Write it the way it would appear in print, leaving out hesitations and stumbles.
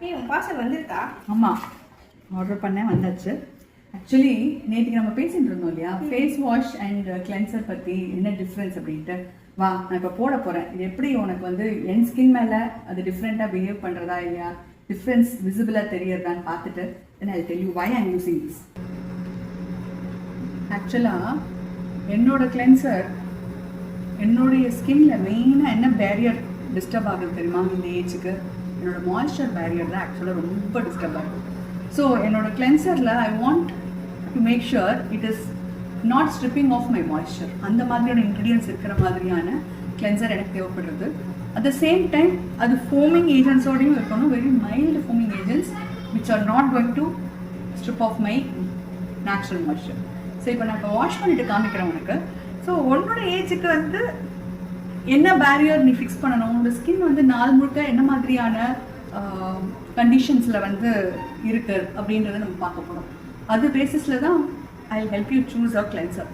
ஏய் உன் பார்சல் வந்திருக்கா? ஆமாம், ஆர்டர் பண்ணேன், வந்தாச்சு. ஆக்சுவலி நேற்றுக்கு நம்ம பேசிட்டு இருந்தோம் இல்லையா, ஃபேஸ் வாஷ் அண்ட் கிளென்சர் பற்றி என்ன டிஃப்ரென்ஸ் அப்படின்ட்டு. வா, நான் இப்போ போட போகிறேன். இது எப்படி உனக்கு வந்து என் ஸ்கின் மேலே அது டிஃப்ரெண்ட்டாக பிஹேவ் பண்ணுறதா இல்லையா, டிஃப்ரென்ஸ் விசிபிளாக தெரியறதான்னு பார்த்துட்டு then I tell you why I using this. ஆக்சுவலாக என்னோட கிளென்சர் என்னுடைய ஸ்கின்ல மெயினாக என்ன பேரியர் டிஸ்டர்ப் ஆகுது தெரியுமா? இந்த ஏஜுக்கு என்னோட மாய்ஸ்சர் பேரியர் தான் ஆக்சுவலாக ரொம்ப டிஸ்டர்ப் ஆகுது. ஸோ என்னோட கிளென்சரில் I want to make sure it is not stripping off my moisture. அந்த மாதிரியான இன்க்ரீடியன்ஸ் இருக்கிற மாதிரியான கிளென்சர் எனக்கு தேவைப்படுறது. அட் த சேம் டைம் அது ஃபோமிங் ஏஜென்ட்ஸோடையும் இருக்கணும், very mild foaming agents which are not going to strip off my natural moisture. So இப்போ நான் இப்போ வாஷ் பண்ணிட்டு காமிக்கிறேன் உனக்கு. ஸோ உன்னோட ஏஜுக்கு வந்து என்ன பேரியர் நீ ஃபிக்ஸ் பண்ணணும், உன்னோட ஸ்கின் வந்து நாள் முழுக்க என்ன மாதிரியான கண்டிஷன்ஸில் வந்து இருக்குது அப்படின்றத நம்ம பார்க்க போகிறோம். அது பேசிஸில் தான் I help you choose a cleanser.